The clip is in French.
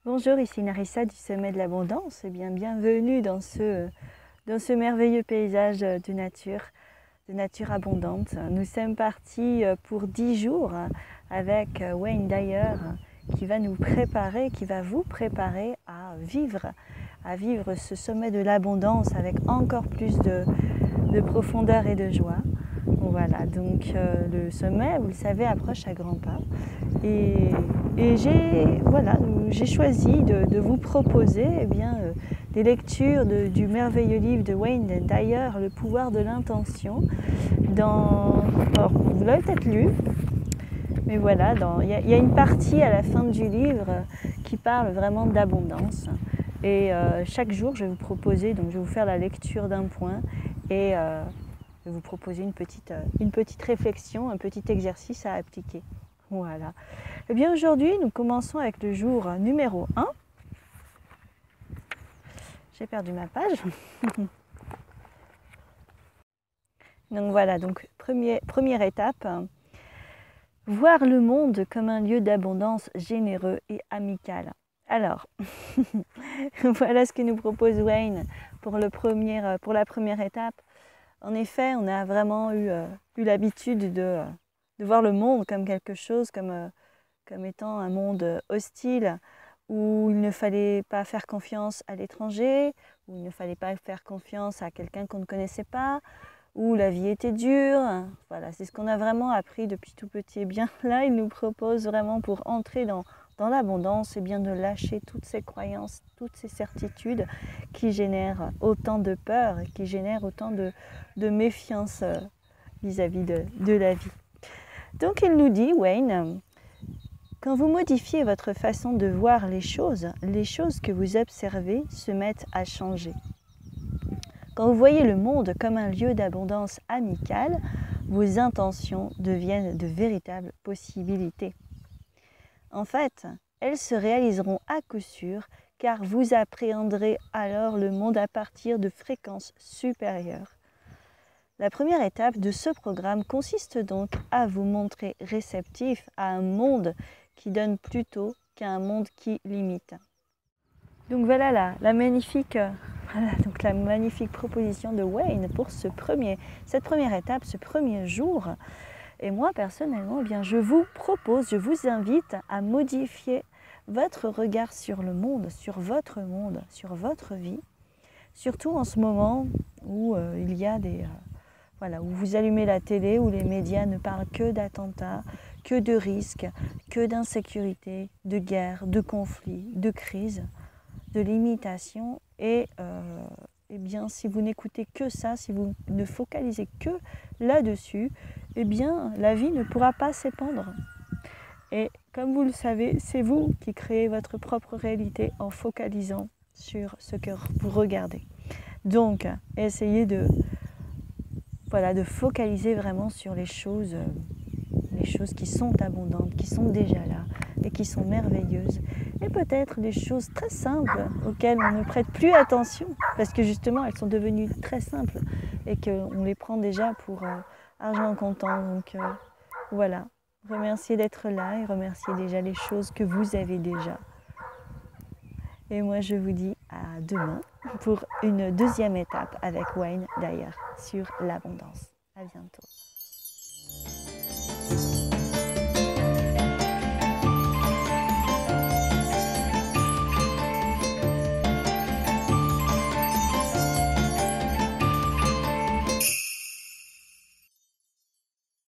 Bonjour, ici Narissa du Sommet de l'Abondance et bienvenue dans ce merveilleux paysage de nature abondante. Nous sommes partis pour 10 jours avec Wayne Dyer qui va nous préparer, qui va vous préparer à vivre ce sommet de l'abondance avec encore plus de profondeur et de joie. Voilà, donc le sommet, vous le savez, approche à grands pas. Et j'ai choisi de vous proposer des lectures du merveilleux livre de Wayne Dyer, Le pouvoir de l'intention. Alors, vous l'avez peut-être lu, mais voilà, il y a une partie à la fin du livre qui parle vraiment d'abondance. Et chaque jour, je vais vous proposer, donc je vais vous faire la lecture d'un point et je vais vous proposer une petite réflexion, un petit exercice à appliquer. Voilà. Eh bien aujourd'hui, nous commençons avec le jour numéro 1. J'ai perdu ma page. Donc voilà, donc première étape, voir le monde comme un lieu d'abondance généreux et amical. Alors, voilà ce que nous propose Wayne pour la première étape. En effet, on a vraiment eu l'habitude de voir le monde comme quelque chose, comme étant un monde hostile, où il ne fallait pas faire confiance à l'étranger, où il ne fallait pas faire confiance à quelqu'un qu'on ne connaissait pas, où la vie était dure. Voilà, c'est ce qu'on a vraiment appris depuis tout petit. Et bien là, il nous propose vraiment, pour entrer dans l'abondance, et bien de lâcher toutes ces croyances, toutes ces certitudes qui génèrent autant de peur et qui génèrent autant de méfiance vis-à-vis de la vie. Donc il nous dit, Wayne, quand vous modifiez votre façon de voir les choses que vous observez se mettent à changer. Quand vous voyez le monde comme un lieu d'abondance amicale, vos intentions deviennent de véritables possibilités. En fait, elles se réaliseront à coup sûr car vous appréhenderez alors le monde à partir de fréquences supérieures. La première étape de ce programme consiste donc à vous montrer réceptif à un monde qui donne plutôt qu'à un monde qui limite. Donc voilà la magnifique proposition de Wayne pour cette première étape, ce premier jour. Et moi personnellement, je vous invite à modifier votre regard sur le monde, sur votre vie, surtout en ce moment où il y a où vous allumez la télé, où les médias ne parlent que d'attentats, que de risques, que d'insécurité, de guerre, de conflits, de crises, de limitations. Et si vous n'écoutez que ça, si vous ne focalisez que là-dessus, la vie ne pourra pas s'épandre. Et comme vous le savez, c'est vous qui créez votre propre réalité en focalisant sur ce que vous regardez. Donc, essayez de focaliser vraiment sur les choses qui sont abondantes, qui sont déjà là et qui sont merveilleuses. Et peut-être des choses très simples auxquelles on ne prête plus attention parce que justement elles sont devenues très simples et qu'on les prend déjà pour argent comptant. Donc voilà, remerciez d'être là et remerciez déjà les choses que vous avez déjà. Et moi je vous dis à demain pour une deuxième étape avec Wayne Dyer sur l'abondance. À bientôt.